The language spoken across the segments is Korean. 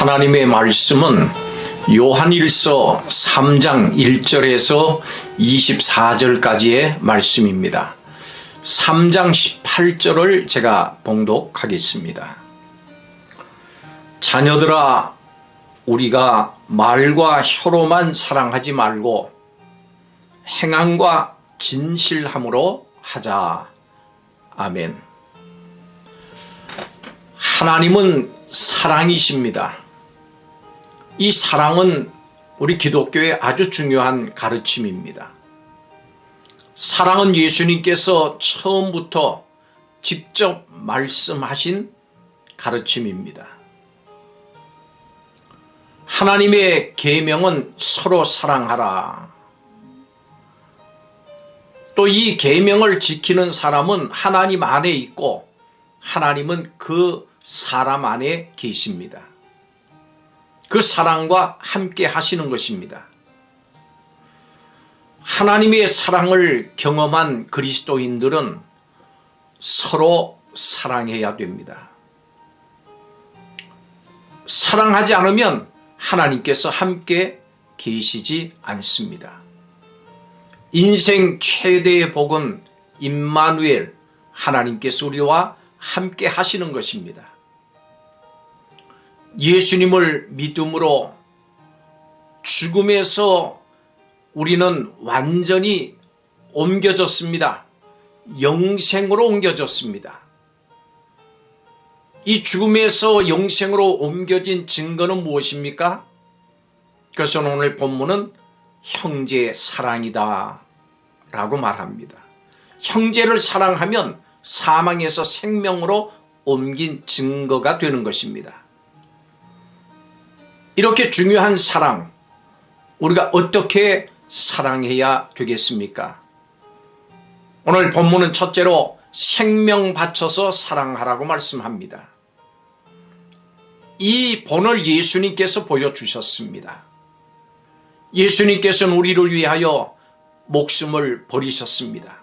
하나님의 말씀은 요한일서 3장 1절에서 24절까지의 말씀입니다. 3장 18절을 제가 봉독하겠습니다. 자녀들아, 우리가 말과 혀로만 사랑하지 말고 행함과 진실함으로 하자. 아멘. 하나님은 사랑이십니다. 이 사랑은 우리 기독교의 아주 중요한 가르침입니다. 사랑은 예수님께서 처음부터 직접 말씀하신 가르침입니다. 하나님의 계명은 서로 사랑하라. 또 이 계명을 지키는 사람은 하나님 안에 있고 하나님은 그 사람 안에 계십니다. 그 사랑과 함께 하시는 것입니다. 하나님의 사랑을 경험한 그리스도인들은 서로 사랑해야 됩니다. 사랑하지 않으면 하나님께서 함께 계시지 않습니다. 인생 최대의 복은 임마누엘, 하나님께서 우리와 함께 하시는 것입니다. 예수님을 믿음으로 죽음에서 우리는 완전히 옮겨졌습니다. 영생으로 옮겨졌습니다. 이 죽음에서 영생으로 옮겨진 증거는 무엇입니까? 그래서 오늘 본문은 형제의 사랑이다 라고 말합니다. 형제를 사랑하면 사망에서 생명으로 옮긴 증거가 되는 것입니다. 이렇게 중요한 사랑, 우리가 어떻게 사랑해야 되겠습니까? 오늘 본문은 첫째로 생명 바쳐서 사랑하라고 말씀합니다. 이 본을 예수님께서 보여주셨습니다. 예수님께서는 우리를 위하여 목숨을 버리셨습니다.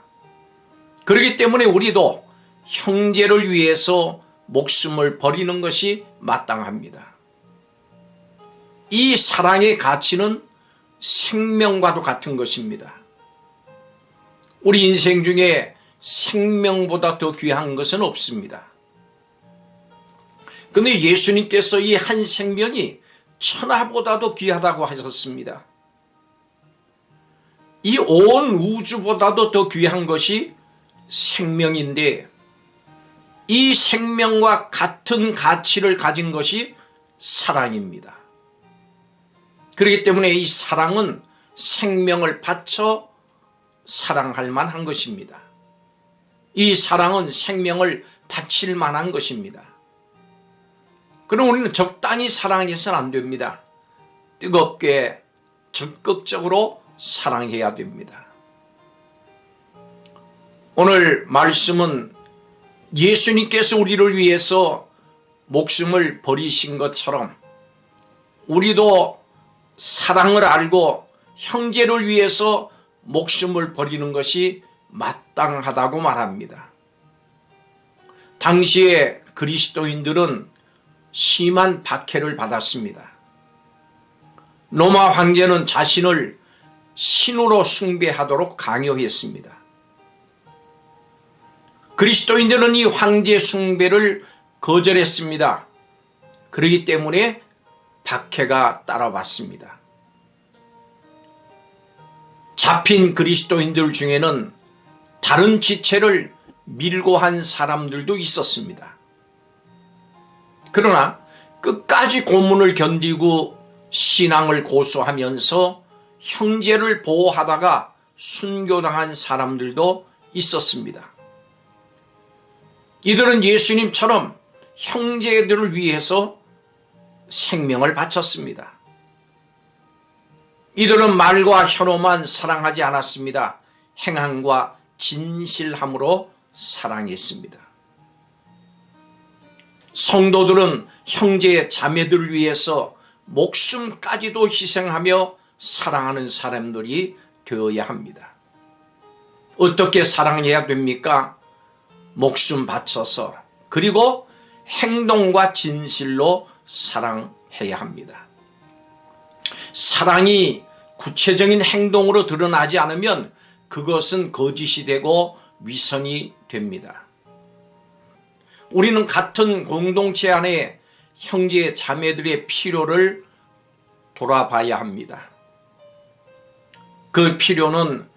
그렇기 때문에 우리도 형제를 위해서 목숨을 버리는 것이 마땅합니다. 이 사랑의 가치는 생명과도 같은 것입니다. 우리 인생 중에 생명보다 더 귀한 것은 없습니다. 그런데 예수님께서 이 한 생명이 천하보다도 귀하다고 하셨습니다. 이 온 우주보다도 더 귀한 것이 생명인데 이 생명과 같은 가치를 가진 것이 사랑입니다. 그렇기 때문에 이 사랑은 생명을 바쳐 사랑할 만한 것입니다. 이 사랑은 생명을 바칠 만한 것입니다. 그럼 우리는 적당히 사랑해서는 안 됩니다. 뜨겁게 적극적으로 사랑해야 됩니다. 오늘 말씀은 예수님께서 우리를 위해서 목숨을 버리신 것처럼 우리도 사랑을 알고 형제를 위해서 목숨을 버리는 것이 마땅하다고 말합니다. 당시에 그리스도인들은 심한 박해를 받았습니다. 로마 황제는 자신을 신으로 숭배하도록 강요했습니다. 그리스도인들은 이 황제 숭배를 거절했습니다. 그렇기 때문에 박해가 따라왔습니다. 잡힌 그리스도인들 중에는 다른 지체를 밀고 한 사람들도 있었습니다. 그러나 끝까지 고문을 견디고 신앙을 고수하면서 형제를 보호하다가 순교당한 사람들도 있었습니다. 이들은 예수님처럼 형제들을 위해서 생명을 바쳤습니다. 이들은 말과 혀로만 사랑하지 않았습니다. 행함과 진실함으로 사랑했습니다. 성도들은 형제 자매들을 위해서 목숨까지도 희생하며 사랑하는 사람들이 되어야 합니다. 어떻게 사랑해야 됩니까? 목숨 바쳐서, 그리고 행동과 진실로 사랑해야 해야 합니다. 사랑이 구체적인 행동으로 드러나지 않으면 그것은 거짓이 되고 위선이 됩니다. 우리는 같은 공동체 안에 형제 자매들의 필요를 돌아봐야 합니다. 그 필요는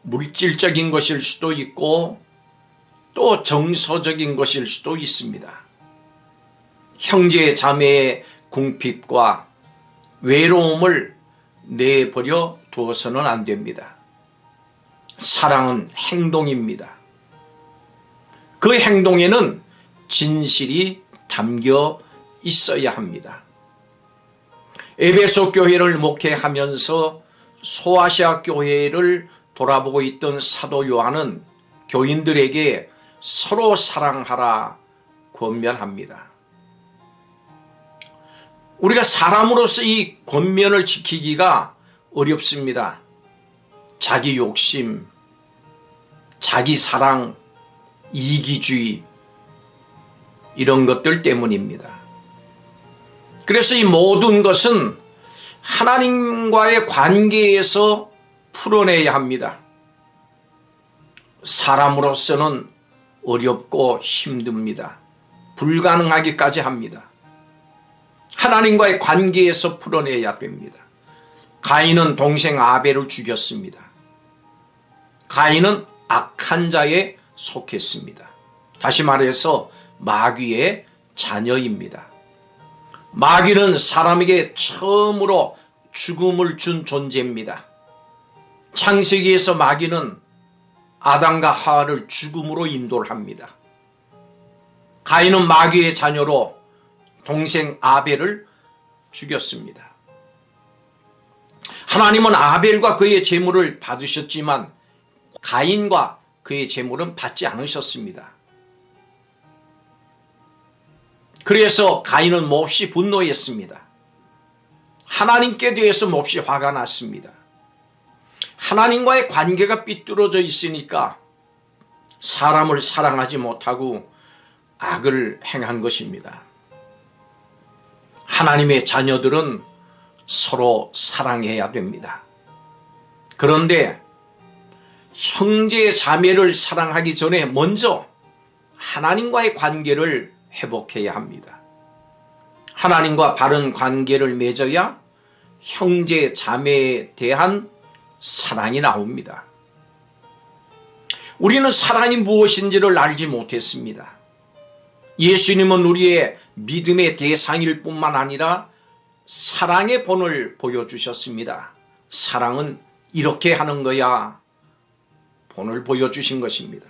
물질적인 것일 수도 있고 또 정서적인 것일 수도 있습니다. 형제 자매의 궁핍과 외로움을 내버려 두어서는 안 됩니다. 사랑은 행동입니다. 그 행동에는 진실이 담겨 있어야 합니다. 에베소 교회를 목회하면서 소아시아 교회를 돌아보고 있던 사도 요한은 교인들에게 서로 사랑하라 권면합니다. 우리가 사람으로서 이 권면을 지키기가 어렵습니다. 자기 욕심, 자기 사랑, 이기주의 이런 것들 때문입니다. 그래서 이 모든 것은 하나님과의 관계에서 풀어내야 합니다. 사람으로서는 어렵고 힘듭니다. 불가능하기까지 합니다. 하나님과의 관계에서 풀어내야 됩니다. 가인은 동생 아벨을 죽였습니다. 가인은 악한 자에 속했습니다. 다시 말해서 마귀의 자녀입니다. 마귀는 사람에게 처음으로 죽음을 준 존재입니다. 창세기에서 마귀는 아담과 하와를 죽음으로 인도를 합니다. 가인은 마귀의 자녀로 동생 아벨을 죽였습니다. 하나님은 아벨과 그의 제물을 받으셨지만 가인과 그의 제물은 받지 않으셨습니다. 그래서 가인은 몹시 분노했습니다. 하나님께 대해서 몹시 화가 났습니다. 하나님과의 관계가 삐뚤어져 있으니까 사람을 사랑하지 못하고 악을 행한 것입니다. 하나님의 자녀들은 서로 사랑해야 됩니다. 그런데 형제 자매를 사랑하기 전에 먼저 하나님과의 관계를 회복해야 합니다. 하나님과 바른 관계를 맺어야 형제 자매에 대한 사랑이 나옵니다. 우리는 사랑이 무엇인지를 알지 못했습니다. 예수님은 우리의 믿음의 대상일 뿐만 아니라 사랑의 본을 보여주셨습니다. 사랑은 이렇게 하는 거야. 본을 보여주신 것입니다.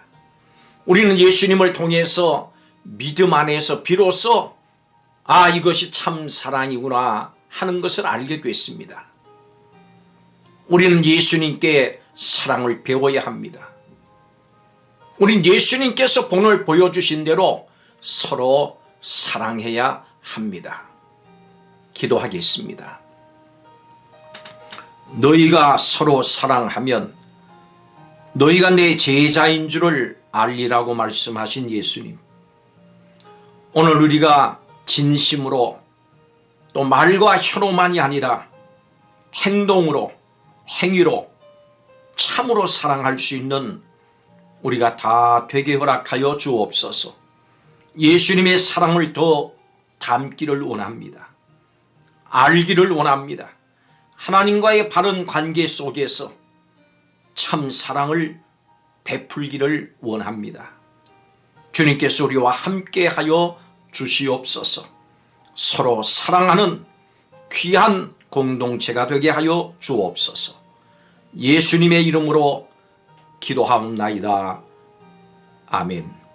우리는 예수님을 통해서 믿음 안에서 비로소 이것이 참 사랑이구나 하는 것을 알게 됐습니다. 우리는 예수님께 사랑을 배워야 합니다. 우린 예수님께서 본을 보여주신 대로 서로 사랑해야 합니다. 기도하겠습니다. 너희가 서로 사랑하면 너희가 내 제자인 줄을 알리라고 말씀하신 예수님. 오늘 우리가 진심으로 또 말과 혀로만이 아니라 행동으로 행위로 참으로 사랑할 수 있는 우리가 다 되게 허락하여 주옵소서. 예수님의 사랑을 더 담기를 원합니다. 알기를 원합니다. 하나님과의 바른 관계 속에서 참 사랑을 베풀기를 원합니다. 주님께서 우리와 함께하여 주시옵소서. 서로 사랑하는 귀한 공동체가 되게 하여 주옵소서. 예수님의 이름으로 기도하옵나이다. 아멘.